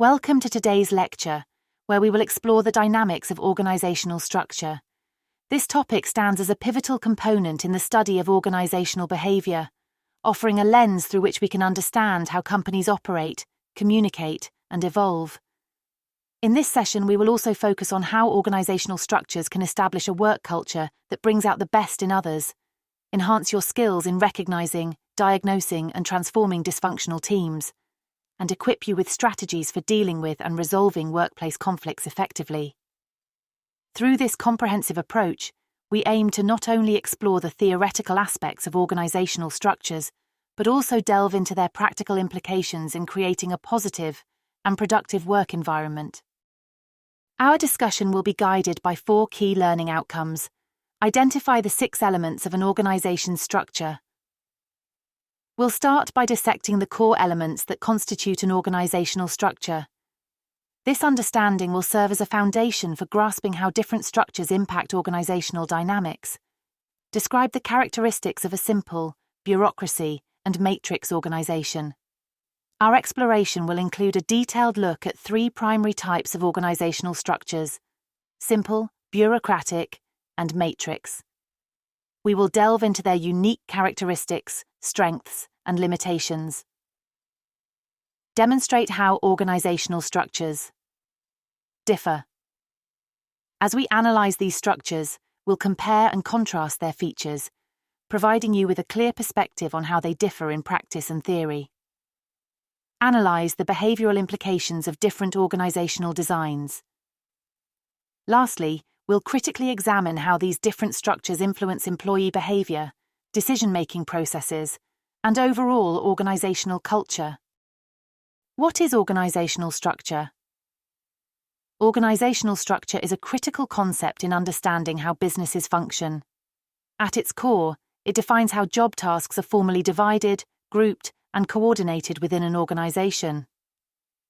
Welcome to today's lecture, where we will explore the dynamics of organizational structure. This topic stands as a pivotal component in the study of organizational behavior, offering a lens through which we can understand how companies operate, communicate, and evolve. In this session, we will also focus on how organizational structures can establish a work culture that brings out the best in others, enhance your skills in recognizing, diagnosing, and transforming dysfunctional teams, and equip you with strategies for dealing with and resolving workplace conflicts effectively. Through this comprehensive approach, we aim to not only explore the theoretical aspects of organizational structures, but also delve into their practical implications in creating a positive and productive work environment. Our discussion will be guided by 4 key learning outcomes. Identify the 6 elements of an organization's structure. We'll start by dissecting the core elements that constitute an organizational structure. This understanding will serve as a foundation for grasping how different structures impact organizational dynamics. Describe the characteristics of a simple, bureaucracy, and matrix organization. Our exploration will include a detailed look at 3 primary types of organizational structures: simple, bureaucratic, and matrix. We will delve into their unique characteristics, strengths, and limitations. Demonstrate how organizational structures differ. As we analyze these structures, we'll compare and contrast their features, providing you with a clear perspective on how they differ in practice and theory. Analyze the behavioral implications of different organizational designs. Lastly, we'll critically examine how these different structures influence employee behavior, decision-making processes, and overall organizational culture. What is organizational structure? Organizational structure is a critical concept in understanding how businesses function. At its core, it defines how job tasks are formally divided, grouped, and coordinated within an organization.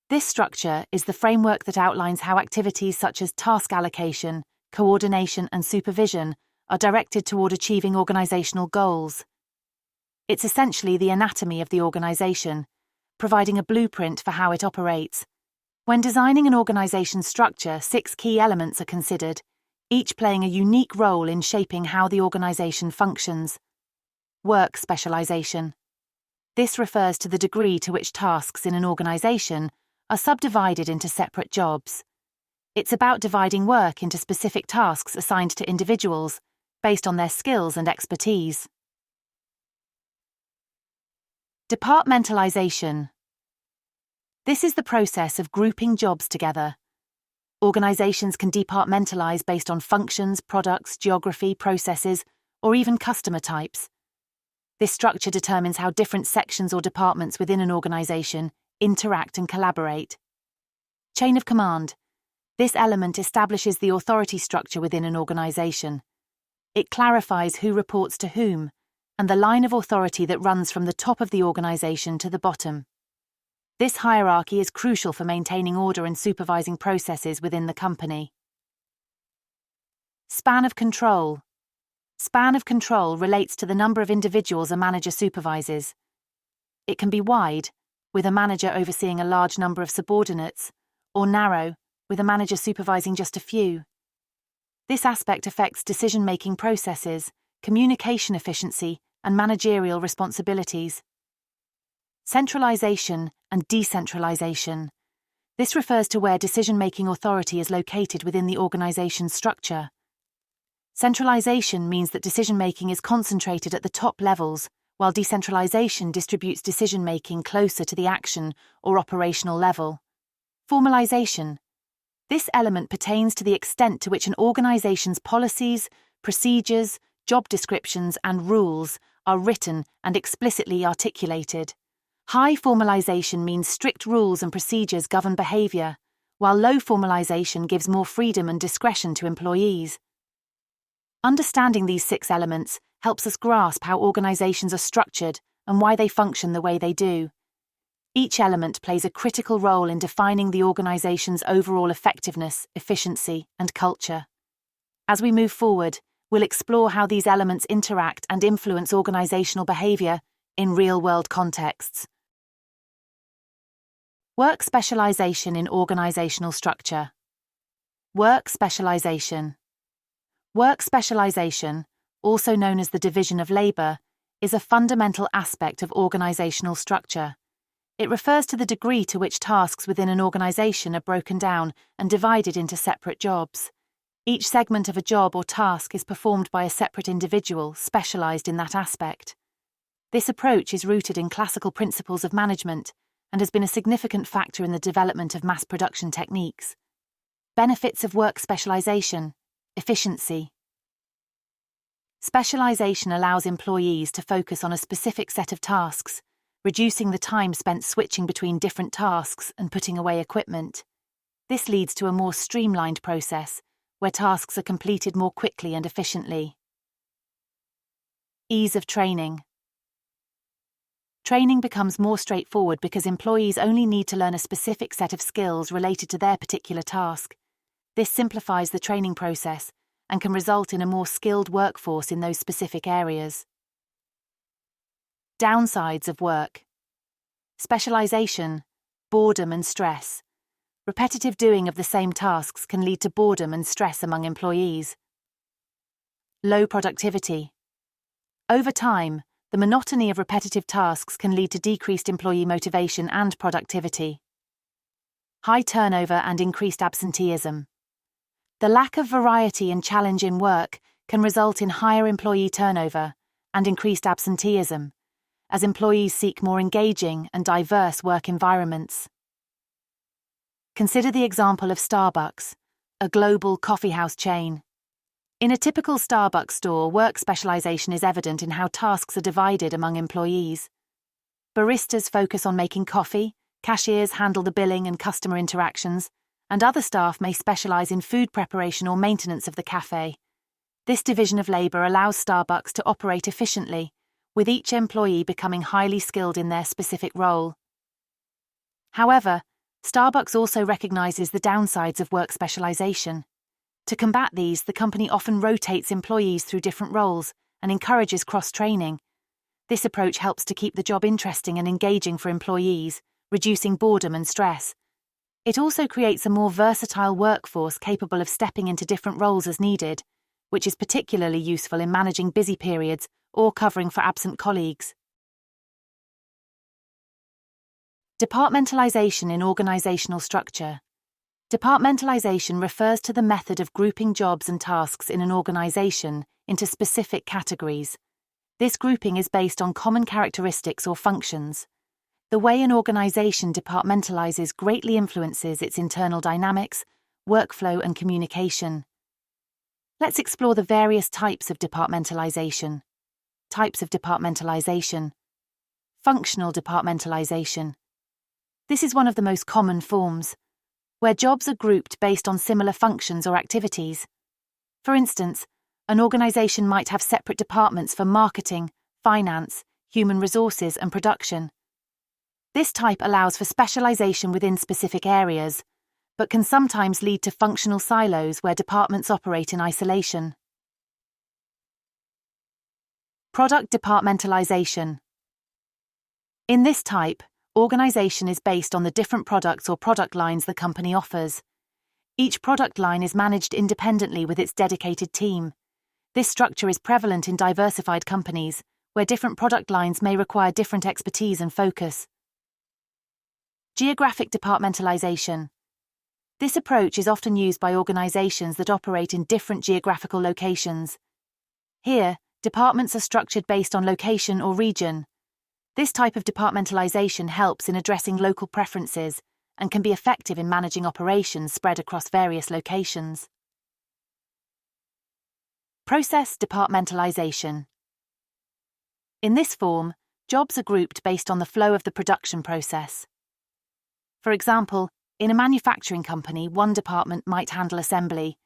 This structure is the framework that outlines how activities such as task allocation, coordination, and supervision are directed toward achieving organizational goals. It's essentially the anatomy of the organization, providing a blueprint for how it operates. When designing an organization's structure, 6 key elements are considered, each playing a unique role in shaping how the organization functions. Work specialization. This refers to the degree to which tasks in an organization are subdivided into separate jobs. It's about dividing work into specific tasks assigned to individuals based on their skills and expertise. Departmentalization. This is the process of grouping jobs together. Organizations can departmentalize based on functions, products, geography, processes, or even customer types. This structure determines how different sections or departments within an organization interact and collaborate. Chain of command. This element establishes the authority structure within an organization. It clarifies who reports to whom, and the line of authority that runs from the top of the organization to the bottom. This hierarchy is crucial for maintaining order and supervising processes within the company. Span of control. Span of control relates to the number of individuals a manager supervises. It can be wide, with a manager overseeing a large number of subordinates, or narrow, with a manager supervising just a few. This aspect affects decision-making processes, communication efficiency, and managerial responsibilities. Centralization and decentralization. This refers to where decision-making authority is located within the organization's structure. Centralization means that decision-making is concentrated at the top levels, while decentralization distributes decision-making closer to the action or operational level. Formalization. This element pertains to the extent to which an organization's policies, procedures, job descriptions, and rules are written and explicitly articulated. High formalization means strict rules and procedures govern behavior, while low formalization gives more freedom and discretion to employees. Understanding these 6 elements helps us grasp how organizations are structured and why they function the way they do. Each element plays a critical role in defining the organization's overall effectiveness, efficiency, and culture. As we move forward, we'll explore how these elements interact and influence organizational behavior in real-world contexts. Work specialization in organizational structure. Work specialization. Work specialization, also known as the division of labor, is a fundamental aspect of organizational structure. It refers to the degree to which tasks within an organization are broken down and divided into separate jobs. Each segment of a job or task is performed by a separate individual specialized in that aspect. This approach is rooted in classical principles of management and has been a significant factor in the development of mass production techniques. Benefits of work specialization. Efficiency. Specialization allows employees to focus on a specific set of tasks, reducing the time spent switching between different tasks and putting away equipment. This leads to a more streamlined process, where tasks are completed more quickly and efficiently. Ease of training. Training becomes more straightforward because employees only need to learn a specific set of skills related to their particular task. This simplifies the training process and can result in a more skilled workforce in those specific areas. Downsides of work. Specialization, boredom and stress. Repetitive doing of the same tasks can lead to boredom and stress among employees. Low productivity. Over time, the monotony of repetitive tasks can lead to decreased employee motivation and productivity. High turnover and increased absenteeism. The lack of variety and challenge in work can result in higher employee turnover and increased absenteeism, as employees seek more engaging and diverse work environments. Consider the example of Starbucks, a global coffeehouse chain. In a typical Starbucks store, work specialization is evident in how tasks are divided among employees. Baristas focus on making coffee, cashiers handle the billing and customer interactions, and other staff may specialize in food preparation or maintenance of the cafe. This division of labor allows Starbucks to operate efficiently, with each employee becoming highly skilled in their specific role. However, Starbucks also recognizes the downsides of work specialization. To combat these, the company often rotates employees through different roles and encourages cross-training. This approach helps to keep the job interesting and engaging for employees, reducing boredom and stress. It also creates a more versatile workforce capable of stepping into different roles as needed, which is particularly useful in managing busy periods or covering for absent colleagues. Departmentalization in organizational structure. Departmentalization refers to the method of grouping jobs and tasks in an organization into specific categories. This grouping is based on common characteristics or functions. The way an organization departmentalizes greatly influences its internal dynamics, workflow, and communication. Let's explore the various types of departmentalization. Types of departmentalization. Functional departmentalization. This is one of the most common forms, where jobs are grouped based on similar functions or activities. For instance, an organization might have separate departments for marketing, finance, human resources, and production. This type allows for specialization within specific areas, but can sometimes lead to functional silos where departments operate in isolation. Product departmentalization. In this type, organization is based on the different products or product lines the company offers. Each product line is managed independently with its dedicated team. This structure is prevalent in diversified companies, where different product lines may require different expertise and focus. Geographic departmentalization. This approach is often used by organizations that operate in different geographical locations. Here, departments are structured based on location or region. This type of departmentalization helps in addressing local preferences and can be effective in managing operations spread across various locations. Process departmentalization. In this form, jobs are grouped based on the flow of the production process. For example, in a manufacturing company, one department might handle assembly,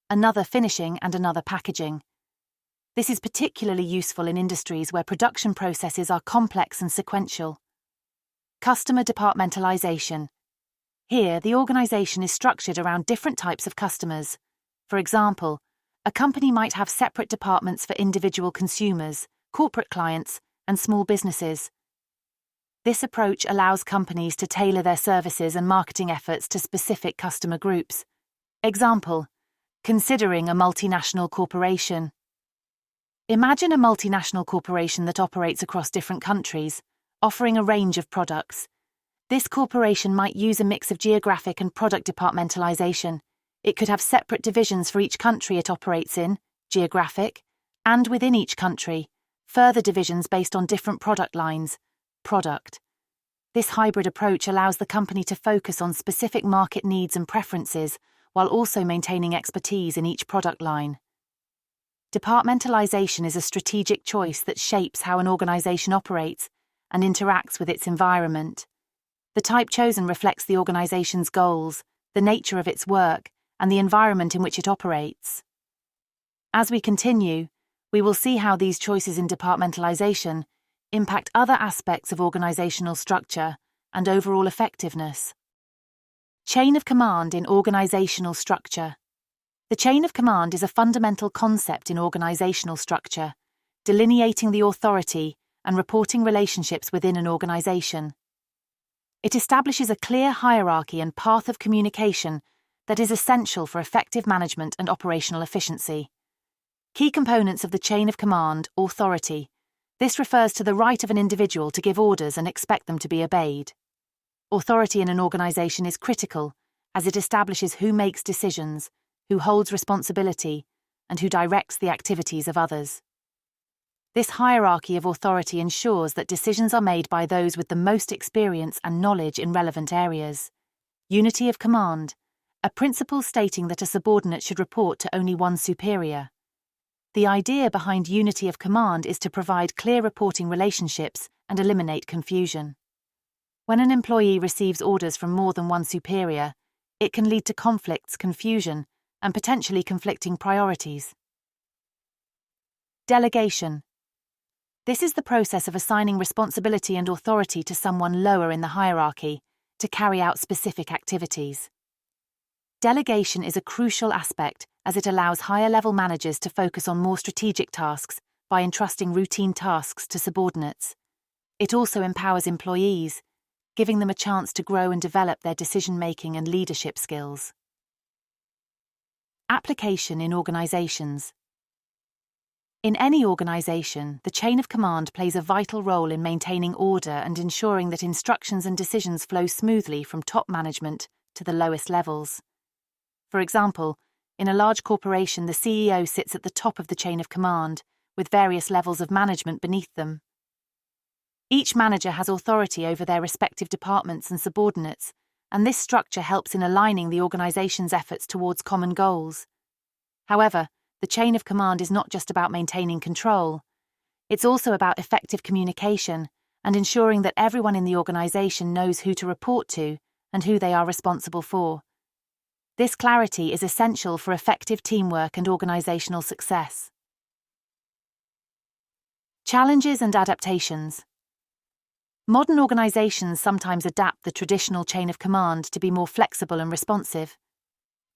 another finishing, and another packaging. This is particularly useful in industries where production processes are complex and sequential. Customer departmentalization. Here, the organization is structured around different types of customers. For example, a company might have separate departments for individual consumers, corporate clients, and small businesses. This approach allows companies to tailor their services and marketing efforts to specific customer groups. Example: considering a multinational corporation. Imagine a multinational corporation that operates across different countries, offering a range of products. This corporation might use a mix of geographic and product departmentalization. It could have separate divisions for each country it operates in, geographic, and within each country, further divisions based on different product lines, product. This hybrid approach allows the company to focus on specific market needs and preferences while also maintaining expertise in each product line. Departmentalization is a strategic choice that shapes how an organization operates and interacts with its environment. The type chosen reflects the organization's goals, the nature of its work, and the environment in which it operates. As we continue, we will see how these choices in departmentalization impact other aspects of organizational structure and overall effectiveness. Chain of command in organizational structure. The chain of command is a fundamental concept in organizational structure, delineating the authority and reporting relationships within an organization. It establishes a clear hierarchy and path of communication that is essential for effective management and operational efficiency. Key components of the chain of command: authority. This refers to the right of an individual to give orders and expect them to be obeyed. Authority in an organization is critical, as it establishes who makes decisions, who holds responsibility, and who directs the activities of others. This hierarchy of authority ensures that decisions are made by those with the most experience and knowledge in relevant areas. Unity of command, a principle stating that a subordinate should report to only one superior. The idea behind unity of command is to provide clear reporting relationships and eliminate confusion. When an employee receives orders from more than one superior, it can lead to conflicts, confusion, and potentially conflicting priorities. Delegation. This is the process of assigning responsibility and authority to someone lower in the hierarchy to carry out specific activities. Delegation is a crucial aspect as it allows higher-level managers to focus on more strategic tasks by entrusting routine tasks to subordinates. It also empowers employees, giving them a chance to grow and develop their decision-making and leadership skills. Application in organizations. In any organization, the chain of command plays a vital role in maintaining order and ensuring that instructions and decisions flow smoothly from top management to the lowest levels. For example, in a large corporation, the CEO sits at the top of the chain of command, with various levels of management beneath them. Each manager has authority over their respective departments and subordinates, and this structure helps in aligning the organization's efforts towards common goals. However, the chain of command is not just about maintaining control. It's also about effective communication and ensuring that everyone in the organization knows who to report to and who they are responsible for. This clarity is essential for effective teamwork and organizational success. Challenges and adaptations. Modern organizations sometimes adapt the traditional chain of command to be more flexible and responsive.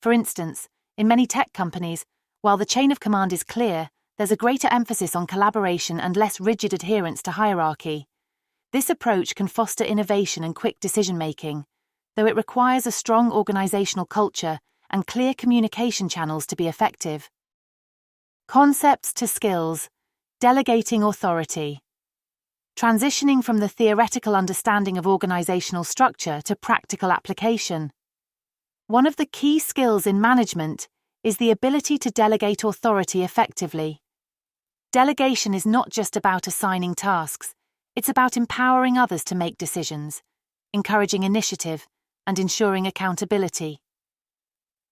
For instance, in many tech companies, while the chain of command is clear, there's a greater emphasis on collaboration and less rigid adherence to hierarchy. This approach can foster innovation and quick decision-making, though it requires a strong organizational culture and clear communication channels to be effective. Concepts to skills. Delegating authority. Transitioning from the theoretical understanding of organizational structure to practical application. One of the key skills in management is the ability to delegate authority effectively. Delegation is not just about assigning tasks, it's about empowering others to make decisions, encouraging initiative, and ensuring accountability.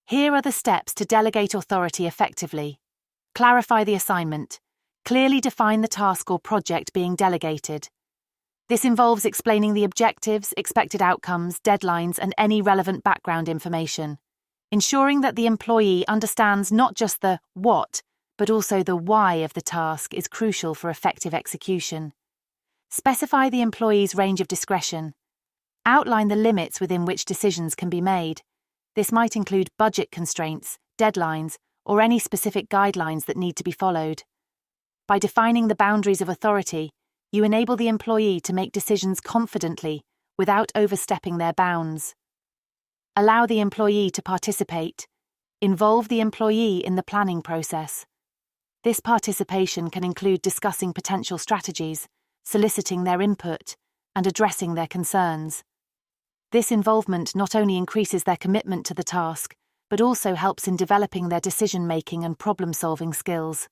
Here are the steps to delegate authority effectively. Clarify the assignment. Clearly define the task or project being delegated. This involves explaining the objectives, expected outcomes, deadlines, and any relevant background information. Ensuring that the employee understands not just the what, but also the why of the task is crucial for effective execution. Specify the employee's range of discretion. Outline the limits within which decisions can be made. This might include budget constraints, deadlines, or any specific guidelines that need to be followed. By defining the boundaries of authority, You enable the employee to make decisions confidently without overstepping their bounds. Allow the employee to participate. Involve the employee in the planning process. This participation can include discussing potential strategies, soliciting their input, and addressing their concerns. This involvement not only increases their commitment to the task, but also helps in developing their decision-making and problem-solving skills.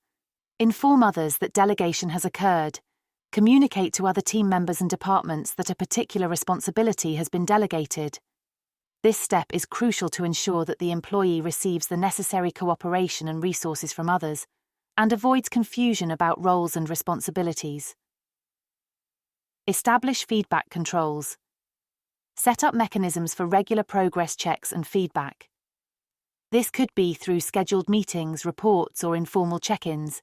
Inform others that delegation has occurred. Communicate to other team members and departments that a particular responsibility has been delegated. This step is crucial to ensure that the employee receives the necessary cooperation and resources from others, and avoids confusion about roles and responsibilities. Establish feedback controls. Set up mechanisms for regular progress checks and feedback. This could be through scheduled meetings, reports, or informal check-ins.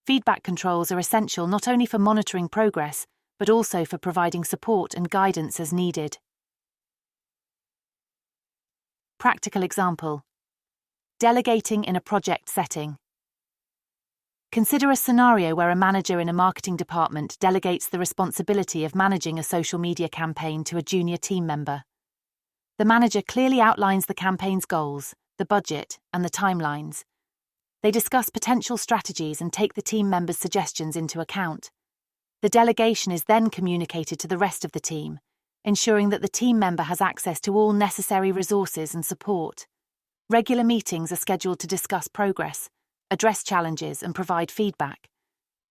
Feedback controls are essential not only for monitoring progress, but also for providing support and guidance as needed. Practical example. Delegating in a project setting. Consider a scenario where a manager in a marketing department delegates the responsibility of managing a social media campaign to a junior team member. The manager clearly outlines the campaign's goals, the budget, and the timelines. They discuss potential strategies and take the team members' suggestions into account. The delegation is then communicated to the rest of the team, ensuring that the team member has access to all necessary resources and support. Regular meetings are scheduled to discuss progress, address challenges, and provide feedback.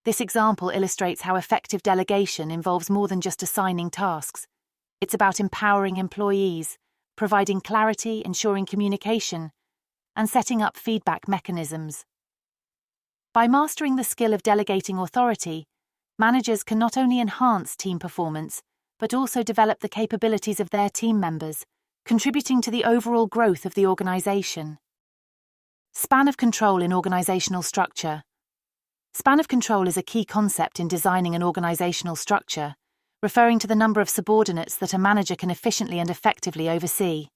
This example illustrates how effective delegation involves more than just assigning tasks. It's about empowering employees, providing clarity, ensuring communication, and setting up feedback mechanisms. By mastering the skill of delegating authority, managers can not only enhance team performance, but also develop the capabilities of their team members, contributing to the overall growth of the organization. Span of control in organizational structure. Span of control is a key concept in designing an organizational structure, referring to the number of subordinates that a manager can efficiently and effectively oversee.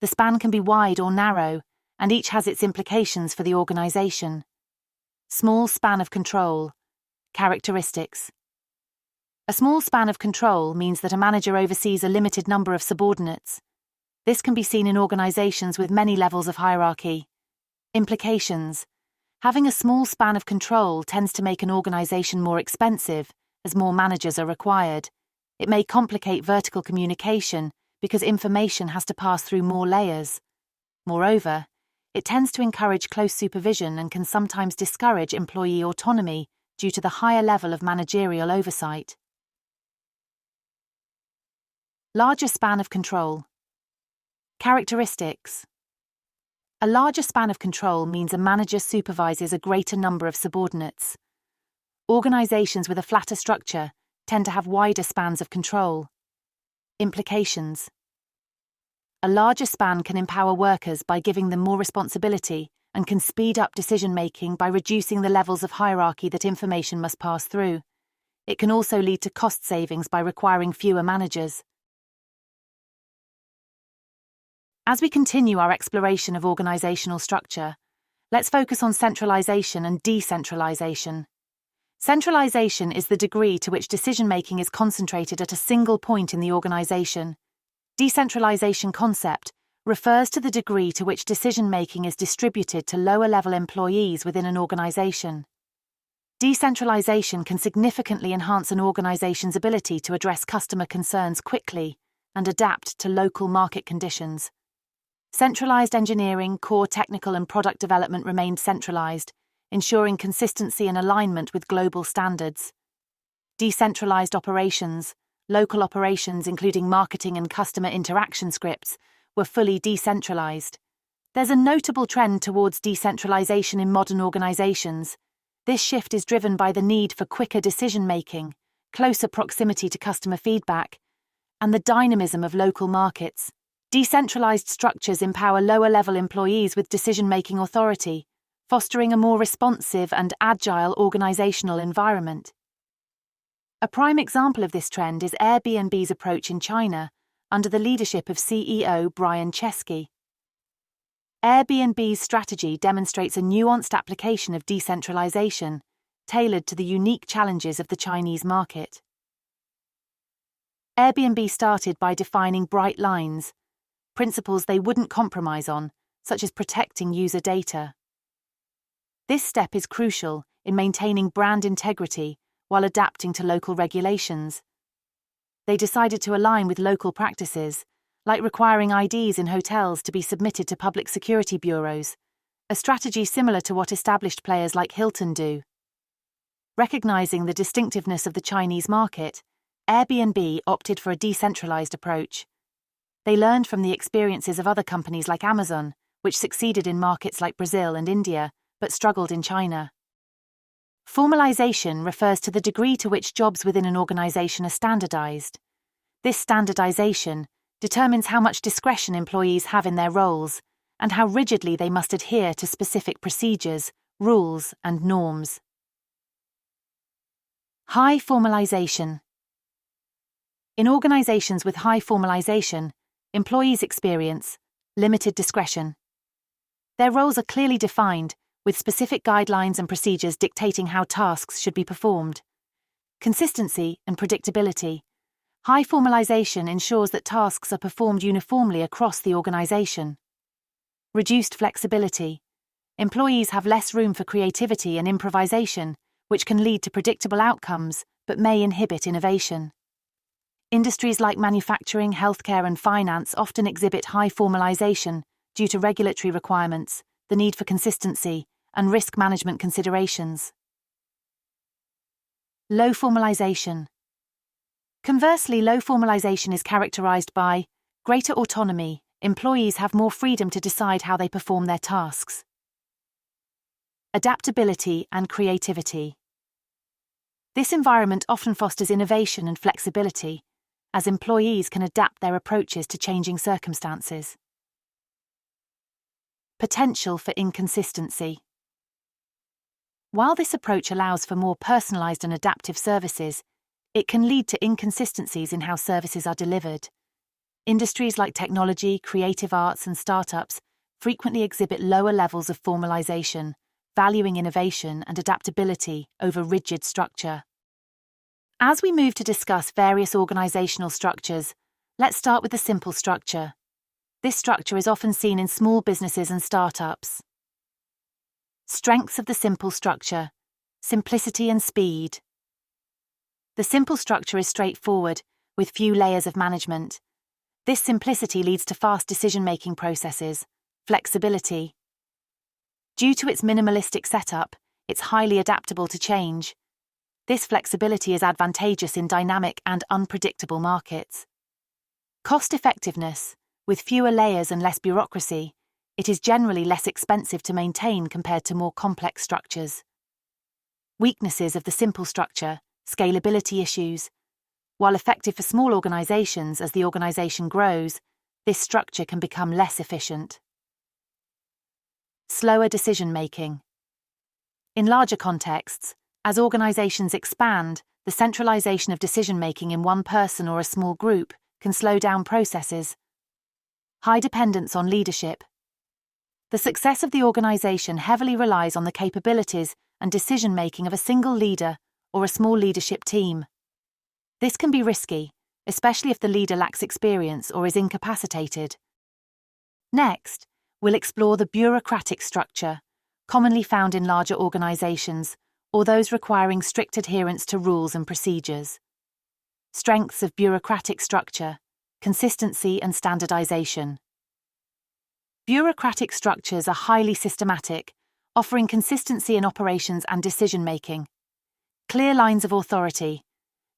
The span can be wide or narrow, and each has its implications for the organization. Small span of control. Characteristics. A small span of control means that a manager oversees a limited number of subordinates. This can be seen in organizations with many levels of hierarchy. Implications. Having a small span of control tends to make an organization more expensive, as more managers are required. It may complicate vertical communication because information has to pass through more layers. Moreover, it tends to encourage close supervision and can sometimes discourage employee autonomy due to the higher level of managerial oversight. Larger span of control. Characteristics. A larger span of control means a manager supervises a greater number of subordinates. Organizations with a flatter structure tend to have wider spans of control. Implications. A larger span can empower workers by giving them more responsibility and can speed up decision-making by reducing the levels of hierarchy that information must pass through. It can also lead to cost savings by requiring fewer managers. As we continue our exploration of organizational structure, let's focus on centralization and decentralization. Centralization is the degree to which decision-making is concentrated at a single point in the organization. Decentralization concept refers to the degree to which decision-making is distributed to lower-level employees within an organization. Decentralization can significantly enhance an organization's ability to address customer concerns quickly and adapt to local market conditions. Centralized engineering, core technical and product development remained centralized, ensuring consistency and alignment with global standards. Decentralized operations, local operations including marketing and customer interaction scripts, were fully decentralized. There's a notable trend towards decentralization in modern organizations. This shift is driven by the need for quicker decision-making, closer proximity to customer feedback, and the dynamism of local markets. Decentralized structures empower lower-level employees with decision-making authority, fostering a more responsive and agile organizational environment. A prime example of this trend is Airbnb's approach in China, under the leadership of CEO Brian Chesky. Airbnb's strategy demonstrates a nuanced application of decentralization, tailored to the unique challenges of the Chinese market. Airbnb started by defining bright lines, principles they wouldn't compromise on, such as protecting user data. This step is crucial in maintaining brand integrity while adapting to local regulations. They decided to align with local practices, like requiring IDs in hotels to be submitted to public security bureaus, a strategy similar to what established players like Hilton do. Recognizing the distinctiveness of the Chinese market, Airbnb opted for a decentralized approach. They learned from the experiences of other companies like Amazon, which succeeded in markets like Brazil and India, but struggled in China. Formalization refers to the degree to which jobs within an organization are standardized. This standardization determines how much discretion employees have in their roles and how rigidly they must adhere to specific procedures, rules, and norms. High formalization. In organizations with high formalization, employees experience limited discretion. Their roles are clearly defined, with specific guidelines and procedures dictating how tasks should be performed. Consistency and predictability. High formalization ensures that tasks are performed uniformly across the organization. Reduced flexibility. Employees have less room for creativity and improvisation, which can lead to predictable outcomes but may inhibit innovation. Industries like manufacturing, healthcare, and finance often exhibit high formalization due to regulatory requirements, the need for consistency, and risk management considerations. Low formalization. Conversely, low formalization is characterized by greater autonomy. Employees have more freedom to decide how they perform their tasks. Adaptability and creativity. This environment often fosters innovation and flexibility, as employees can adapt their approaches to changing circumstances. Potential for inconsistency. While this approach allows for more personalized and adaptive services, it can lead to inconsistencies in how services are delivered. Industries like technology, creative arts, and startups frequently exhibit lower levels of formalization, valuing innovation and adaptability over rigid structure. As we move to discuss various organizational structures, let's start with the simple structure. This structure is often seen in small businesses and startups. Strengths of the simple structure: simplicity and speed. The simple structure is straightforward, with few layers of management. This simplicity leads to fast decision-making processes, flexibility. Due to its minimalistic setup, it's highly adaptable to change. This flexibility is advantageous in dynamic and unpredictable markets. Cost-effectiveness. With fewer layers and less bureaucracy, it is generally less expensive to maintain compared to more complex structures. Weaknesses of the simple structure: scalability issues. While effective for small organizations as the organization grows, this structure can become less efficient. Slower decision-making. In larger contexts, as organizations expand, the centralization of decision-making in one person or a small group can slow down processes. High dependence on leadership. The success of the organization heavily relies on the capabilities and decision-making of a single leader or a small leadership team. This can be risky, especially if the leader lacks experience or is incapacitated. Next, we'll explore the bureaucratic structure, commonly found in larger organizations or those requiring strict adherence to rules and procedures. Strengths of bureaucratic structure: consistency and standardization. Bureaucratic structures are highly systematic, offering consistency in operations and decision-making. Clear lines of authority.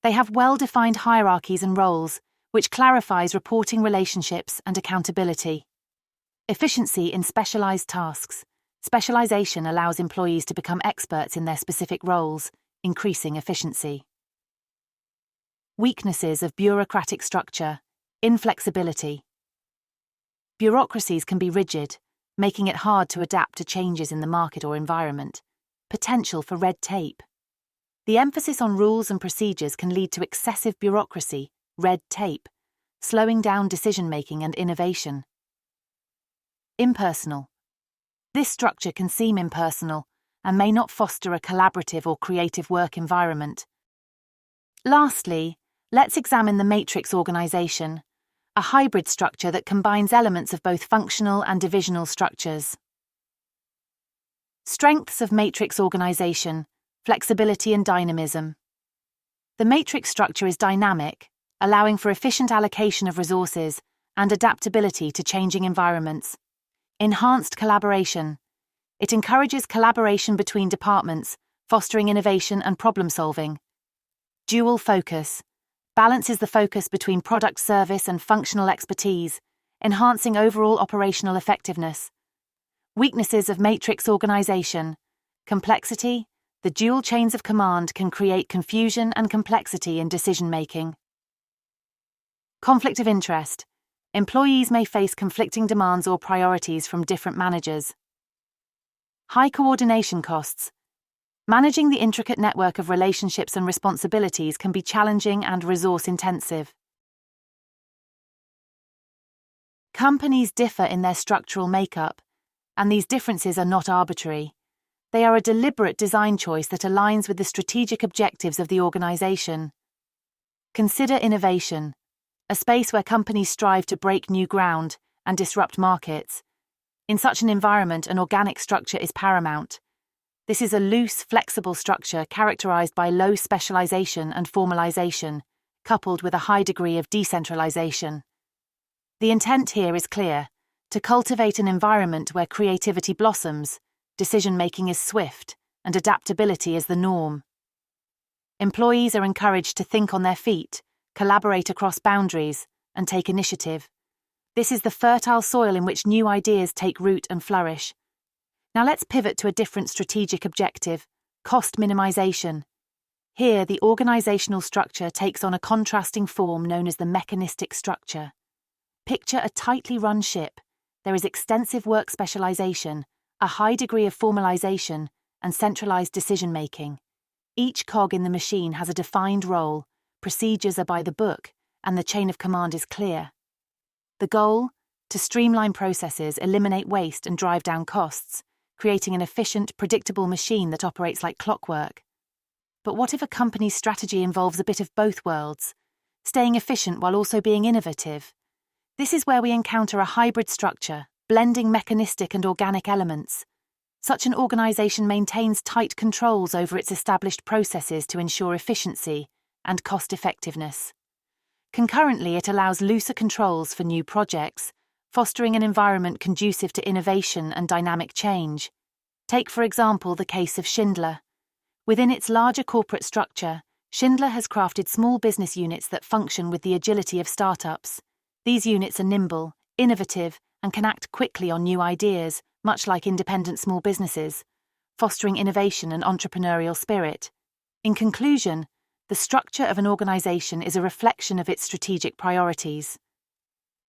They have well-defined hierarchies and roles, which clarifies reporting relationships and accountability. Efficiency in specialized tasks. Specialization allows employees to become experts in their specific roles, increasing efficiency. Weaknesses of bureaucratic structure: inflexibility. Bureaucracies can be rigid, making it hard to adapt to changes in the market or environment. Potential for red tape. The emphasis on rules and procedures can lead to excessive bureaucracy, red tape, slowing down decision-making and innovation. Impersonal. This structure can seem impersonal and may not foster a collaborative or creative work environment. Lastly, Let's examine the matrix organization, a hybrid structure that combines elements of both functional and divisional structures. Strengths of matrix organization: flexibility and dynamism. The matrix structure is dynamic, allowing for efficient allocation of resources and adaptability to changing environments. Enhanced collaboration. It encourages collaboration between departments, fostering innovation and problem-solving. Dual focus. Balances the focus between product service and functional expertise, enhancing overall operational effectiveness. Weaknesses of matrix organization. Complexity. The dual chains of command can create confusion and complexity in decision-making. Conflict of interest. Employees may face conflicting demands or priorities from different managers. High coordination costs. Managing the intricate network of relationships and responsibilities can be challenging and resource-intensive. Companies differ in their structural makeup, and these differences are not arbitrary. They are a deliberate design choice that aligns with the strategic objectives of the organization. Consider innovation, a space where companies strive to break new ground and disrupt markets. In such an environment, an organic structure is paramount. This is a loose, flexible structure characterized by low specialization and formalization, coupled with a high degree of decentralization. The intent here is clear: to cultivate an environment where creativity blossoms, decision-making is swift, and adaptability is the norm. Employees are encouraged to think on their feet, collaborate across boundaries, and take initiative. This is the fertile soil in which new ideas take root and flourish. Now let's pivot to a different strategic objective: cost minimization. Here, the organizational structure takes on a contrasting form known as the mechanistic structure. Picture a tightly run ship. There is extensive work specialization, a high degree of formalization, and centralized decision-making. Each cog in the machine has a defined role, procedures are by the book, and the chain of command is clear. The goal? To streamline processes, eliminate waste, and drive down costs, creating an efficient, predictable machine that operates like clockwork. But what if a company's strategy involves a bit of both worlds, staying efficient while also being innovative? This is where we encounter a hybrid structure, blending mechanistic and organic elements. Such an organization maintains tight controls over its established processes to ensure efficiency and cost-effectiveness. Concurrently, it allows looser controls for new projects, fostering an environment conducive to innovation and dynamic change. Take, for example, the case of Schindler. Within its larger corporate structure, Schindler has crafted small business units that function with the agility of startups. These units are nimble, innovative, and can act quickly on new ideas, much like independent small businesses, fostering innovation and entrepreneurial spirit. In conclusion, the structure of an organization is a reflection of its strategic priorities.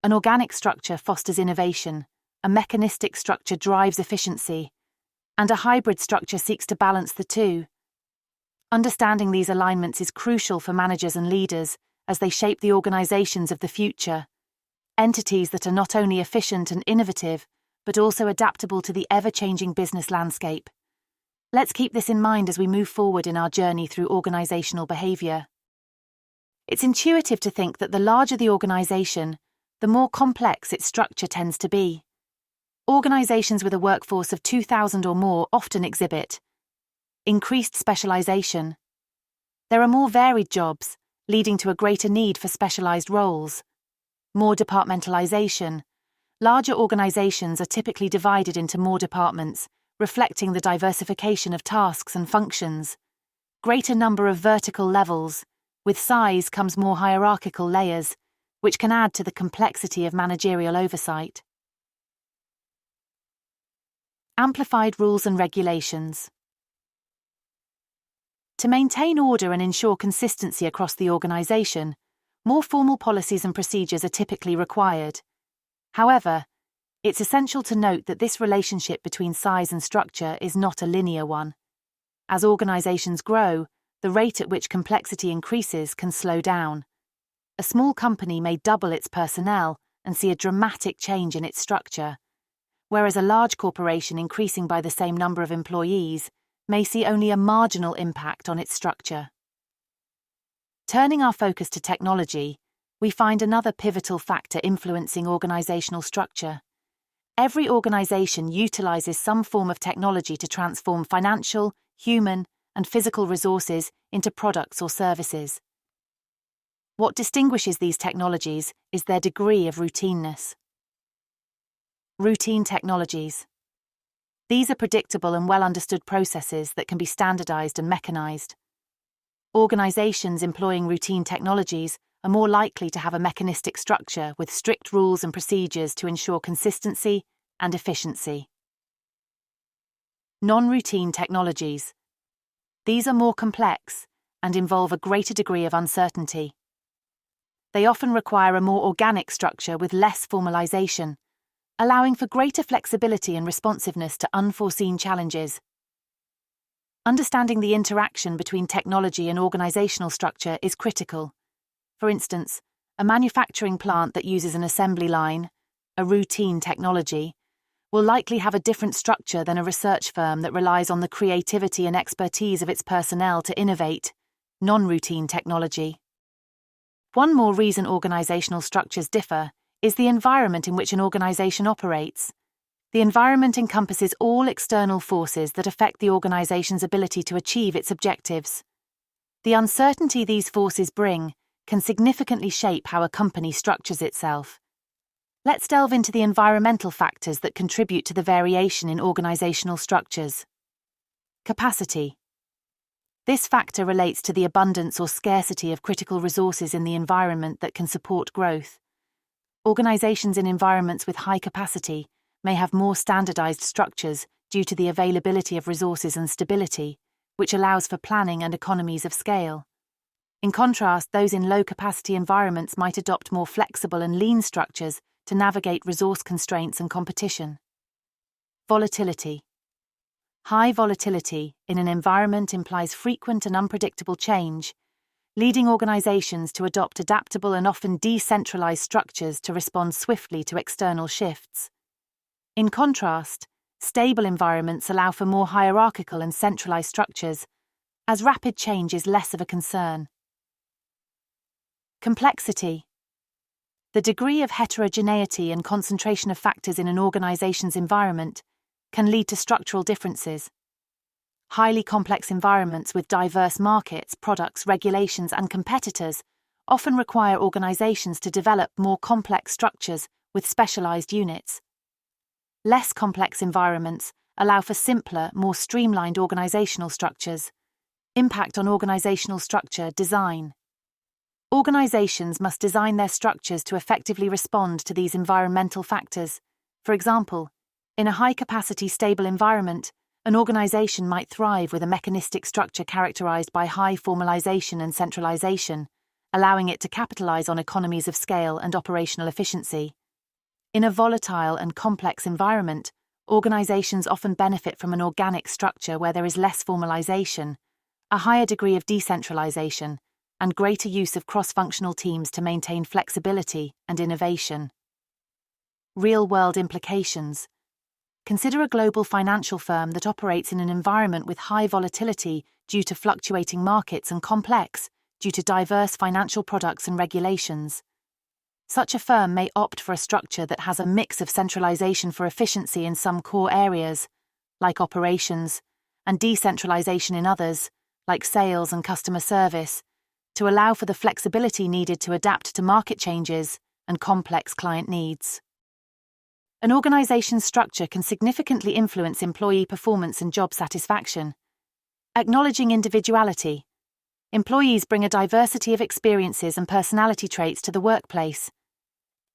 An organic structure fosters innovation, a mechanistic structure drives efficiency, and a hybrid structure seeks to balance the two. Understanding these alignments is crucial for managers and leaders as they shape the organizations of the future. Entities that are not only efficient and innovative, but also adaptable to the ever-changing business landscape. Let's keep this in mind as we move forward in our journey through organizational behavior. It's intuitive to think that the larger the organization, the more complex its structure tends to be. Organizations with a workforce of 2,000 or more often exhibit increased specialization. There are more varied jobs, leading to a greater need for specialized roles. More departmentalization. Larger organizations are typically divided into more departments, reflecting the diversification of tasks and functions. Greater number of vertical levels. With size comes more hierarchical layers, which can add to the complexity of managerial oversight. Amplified rules and regulations. To maintain order and ensure consistency across the organization, more formal policies and procedures are typically required. However, it's essential to note that this relationship between size and structure is not a linear one. As organizations grow, the rate at which complexity increases can slow down. A small company may double its personnel and see a dramatic change in its structure, whereas a large corporation increasing by the same number of employees may see only a marginal impact on its structure. Turning our focus to technology, we find another pivotal factor influencing organizational structure. Every organization utilizes some form of technology to transform financial, human, and physical resources into products or services. What distinguishes these technologies is their degree of routineness. Routine technologies. These are predictable and well-understood processes that can be standardized and mechanized. Organizations employing routine technologies are more likely to have a mechanistic structure with strict rules and procedures to ensure consistency and efficiency. Non-routine technologies. These are more complex and involve a greater degree of uncertainty. They often require a more organic structure with less formalization, allowing for greater flexibility and responsiveness to unforeseen challenges. Understanding the interaction between technology and organizational structure is critical. For instance, a manufacturing plant that uses an assembly line, a routine technology, will likely have a different structure than a research firm that relies on the creativity and expertise of its personnel to innovate, non-routine technology. One more reason organizational structures differ is the environment in which an organization operates. The environment encompasses all external forces that affect the organization's ability to achieve its objectives. The uncertainty these forces bring can significantly shape how a company structures itself. Let's delve into the environmental factors that contribute to the variation in organizational structures. Capacity. This factor relates to the abundance or scarcity of critical resources in the environment that can support growth. Organizations in environments with high capacity may have more standardized structures due to the availability of resources and stability, which allows for planning and economies of scale. In contrast, those in low-capacity environments might adopt more flexible and lean structures to navigate resource constraints and competition. Volatility. High volatility in an environment implies frequent and unpredictable change, leading organizations to adopt adaptable and often decentralized structures to respond swiftly to external shifts. In contrast, stable environments allow for more hierarchical and centralized structures, as rapid change is less of a concern. Complexity. The degree of heterogeneity and concentration of factors in an organization's environment can lead to structural differences. Highly complex environments with diverse markets, products, regulations, and competitors often require organizations to develop more complex structures with specialized units. Less complex environments allow for simpler, more streamlined organizational structures. Impact on organizational structure design. Organizations must design their structures to effectively respond to these environmental factors. For example, in a high-capacity, stable environment, an organization might thrive with a mechanistic structure characterized by high formalization and centralization, allowing it to capitalize on economies of scale and operational efficiency. In a volatile and complex environment, organizations often benefit from an organic structure where there is less formalization, a higher degree of decentralization, and greater use of cross-functional teams to maintain flexibility and innovation. Real-world implications. Consider a global financial firm that operates in an environment with high volatility due to fluctuating markets and complex due to diverse financial products and regulations. Such a firm may opt for a structure that has a mix of centralization for efficiency in some core areas, like operations, and decentralization in others, like sales and customer service, to allow for the flexibility needed to adapt to market changes and complex client needs. An organization's structure can significantly influence employee performance and job satisfaction. Acknowledging individuality. Employees bring a diversity of experiences and personality traits to the workplace.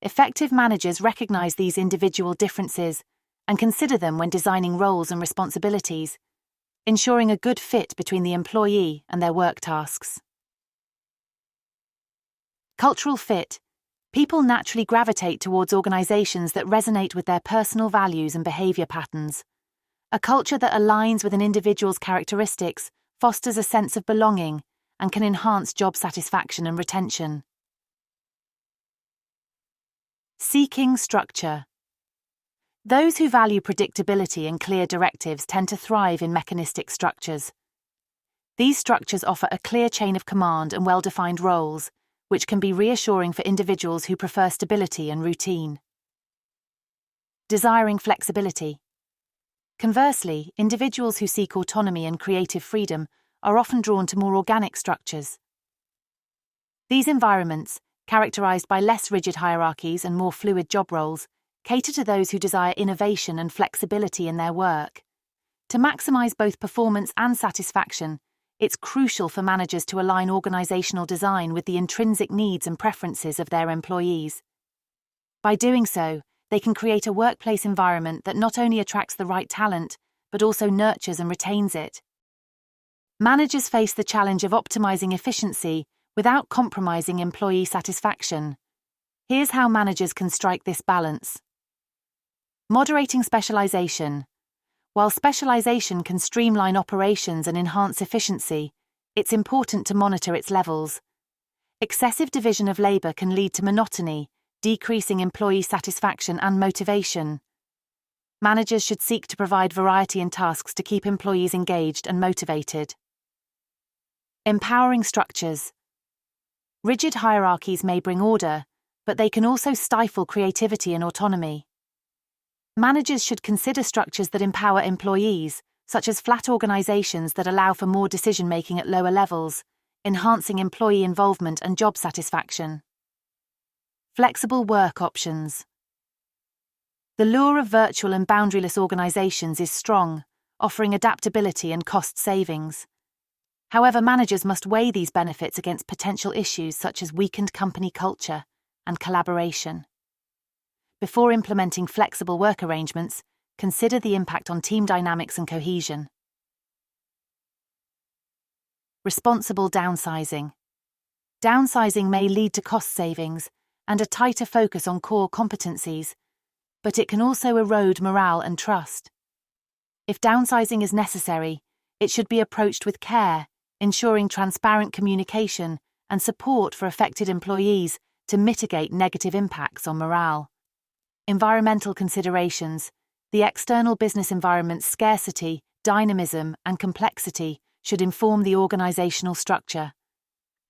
Effective managers recognize these individual differences and consider them when designing roles and responsibilities, ensuring a good fit between the employee and their work tasks. Cultural fit. People naturally gravitate towards organizations that resonate with their personal values and behavior patterns. A culture that aligns with an individual's characteristics fosters a sense of belonging and can enhance job satisfaction and retention. Seeking structure. Those who value predictability and clear directives tend to thrive in mechanistic structures. These structures offer a clear chain of command and well-defined roles, which can be reassuring for individuals who prefer stability and routine. Desiring flexibility. Conversely, individuals who seek autonomy and creative freedom are often drawn to more organic structures. These environments, characterized by less rigid hierarchies and more fluid job roles, cater to those who desire innovation and flexibility in their work. To maximize both performance and satisfaction, it's crucial for managers to align organizational design with the intrinsic needs and preferences of their employees. By doing so, they can create a workplace environment that not only attracts the right talent, but also nurtures and retains it. Managers face the challenge of optimizing efficiency without compromising employee satisfaction. Here's how managers can strike this balance. Moderating specialization. While specialization can streamline operations and enhance efficiency, it's important to monitor its levels. Excessive division of labor can lead to monotony, decreasing employee satisfaction and motivation. Managers should seek to provide variety in tasks to keep employees engaged and motivated. Empowering structures. Rigid hierarchies may bring order, but they can also stifle creativity and autonomy. Managers should consider structures that empower employees, such as flat organizations that allow for more decision-making at lower levels, enhancing employee involvement and job satisfaction. Flexible work options. The lure of virtual and boundaryless organizations is strong, offering adaptability and cost savings. However, managers must weigh these benefits against potential issues such as weakened company culture and collaboration. Before implementing flexible work arrangements, consider the impact on team dynamics and cohesion. Responsible downsizing. Downsizing may lead to cost savings and a tighter focus on core competencies, but it can also erode morale and trust. If downsizing is necessary, it should be approached with care, ensuring transparent communication and support for affected employees to mitigate negative impacts on morale. Environmental considerations. The external business environment's scarcity, dynamism, and complexity should inform the organizational structure.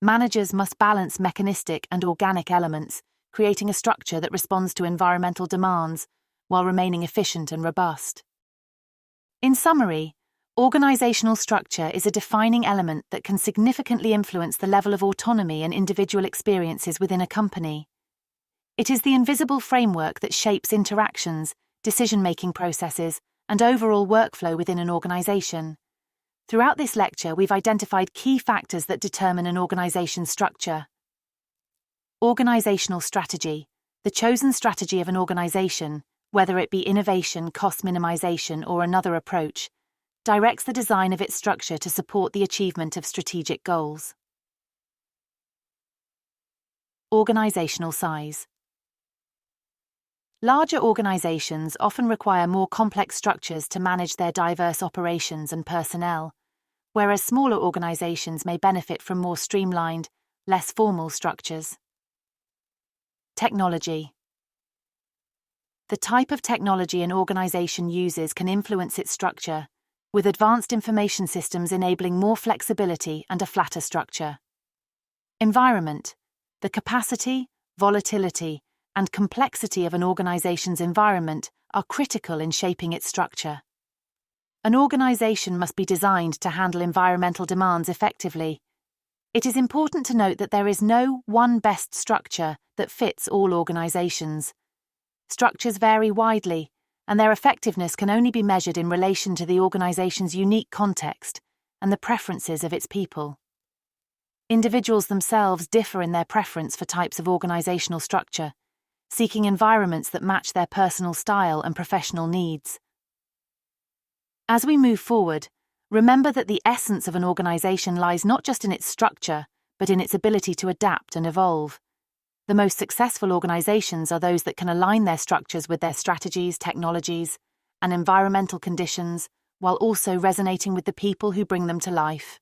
Managers must balance mechanistic and organic elements, creating a structure that responds to environmental demands while remaining efficient and robust. In summary, organizational structure is a defining element that can significantly influence the level of autonomy and individual experiences within a company. It is the invisible framework that shapes interactions, decision-making processes, and overall workflow within an organization. Throughout this lecture, we've identified key factors that determine an organization's structure. Organizational strategy. The chosen strategy of an organization, whether it be innovation, cost minimization, or another approach, directs the design of its structure to support the achievement of strategic goals. Organizational size. Larger organizations often require more complex structures to manage their diverse operations and personnel, whereas smaller organizations may benefit from more streamlined, less formal structures. Technology. The type of technology an organization uses can influence its structure, with advanced information systems enabling more flexibility and a flatter structure. Environment. The capacity, volatility, and complexity of an organization's environment are critical in shaping its structure. An organization must be designed to handle environmental demands effectively. It is important to note that there is no one best structure that fits all organizations. Structures vary widely, and their effectiveness can only be measured in relation to the organization's unique context and the preferences of its people. Individuals themselves differ in their preference for types of organizational structure, seeking environments that match their personal style and professional needs. As we move forward, remember that the essence of an organization lies not just in its structure, but in its ability to adapt and evolve. The most successful organizations are those that can align their structures with their strategies, technologies, and environmental conditions, while also resonating with the people who bring them to life.